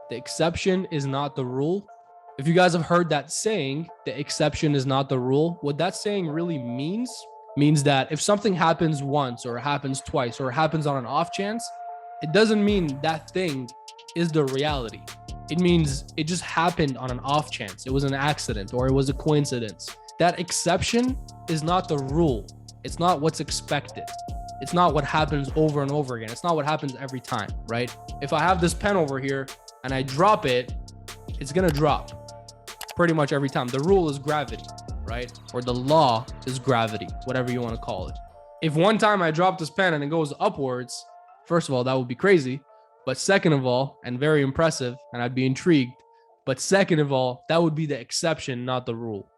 The exception is not the rule. If you guys have heard that saying, the exception is not the rule, what that saying really means that if something happens once or happens twice or happens on an off chance, it doesn't mean that thing is the reality. It means it just happened on an off chance. It was an accident or it was a coincidence. That exception is not the rule. It's not what's expected. It's not what happens over and over again. It's not what happens every time, right? If I have this pen over here and I drop it, it's gonna drop pretty much every time. The rule is gravity, right? Or the law is gravity, whatever you want to call it. If one time I drop this pen and it goes upwards, first of all, that would be crazy. But second of all, and very impressive, and I'd be intrigued. But second of all, that would be the exception, not the rule.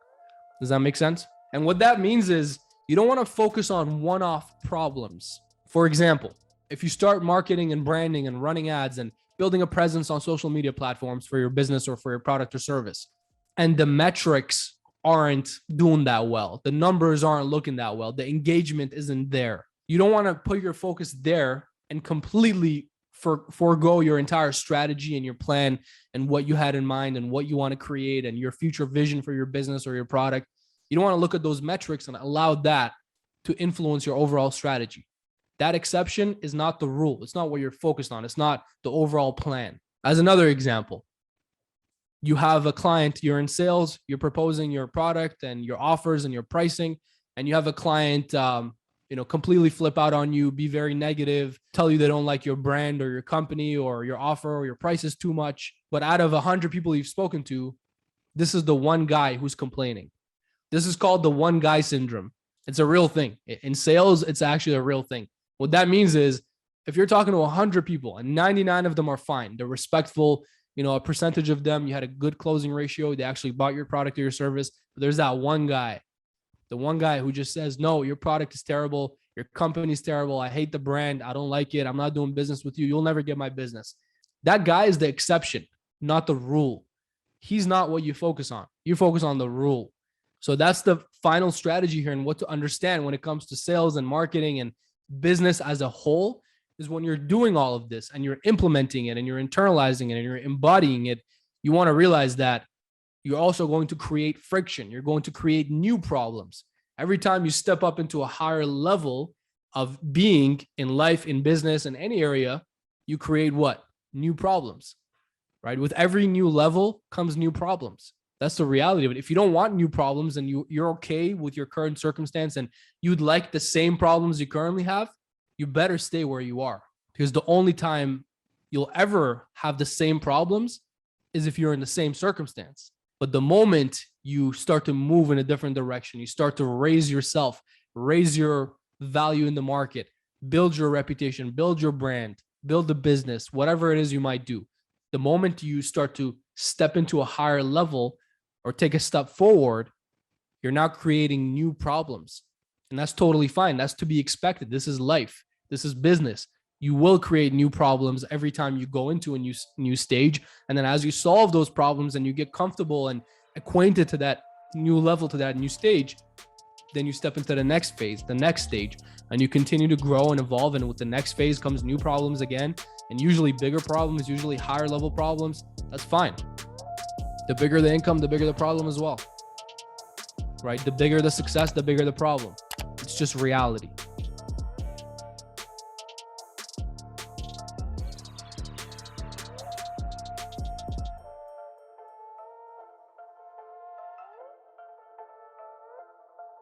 Does that make sense? And what that means is you don't want to focus on one-off problems. For example, if you start marketing and branding and running ads and building a presence on social media platforms for your business or for your product or service, and the metrics aren't doing that well, the numbers aren't looking that well, the engagement isn't there, you don't want to put your focus there and completely forego your entire strategy and your plan and what you had in mind and what you want to create and your future vision for your business or your product. You don't want to look at those metrics and allow that to influence your overall strategy. That exception is not the rule. It's not what you're focused on. It's not the overall plan. As another example, you have a client, you're in sales, you're proposing your product and your offers and your pricing, and you have a client, completely flip out on you, be very negative, tell you they don't like your brand or your company or your offer or your price is too much. But out of 100 people you've spoken to, this is the one guy who's complaining. This is called the one guy syndrome. It's a real thing. In sales, it's actually a real thing. What that means is if you're talking to 100 people and 99 of them are fine, they're respectful, a percentage of them, you had a good closing ratio, they actually bought your product or your service, but there's that one guy, the one guy who just says, no, your product is terrible, your company is terrible, I hate the brand, I don't like it, I'm not doing business with you, you'll never get my business. That guy is the exception, not the rule. He's not what you focus on. You focus on the rule. So that's the final strategy here, and what to understand when it comes to sales and marketing and business as a whole is when you're doing all of this and you're implementing it and you're internalizing it and you're embodying it, you want to realize that you're also going to create friction. You're going to create new problems. Every time you step up into a higher level of being in life, in business, in any area, you create what? New problems, right? With every new level comes new problems. That's the reality of it. If you don't want new problems and you're okay with your current circumstance and you'd like the same problems you currently have, you better stay where you are, because the only time you'll ever have the same problems is if you're in the same circumstance. But the moment you start to move in a different direction, you start to raise yourself, raise your value in the market, build your reputation, build your brand, build a business, whatever it is you might do. The moment you start to step into a higher level or take a step forward, you're now creating new problems. And that's totally fine. That's to be expected. This is life. This is business. You will create new problems every time you go into a new stage. And then as you solve those problems and you get comfortable and acquainted to that new level, to that new stage, then you step into the next phase, the next stage, and you continue to grow and evolve. And with the next phase comes new problems again, and usually bigger problems, usually higher level problems. That's fine. The bigger the income, the bigger the problem as well, right? The bigger the success, the bigger the problem. It's just reality.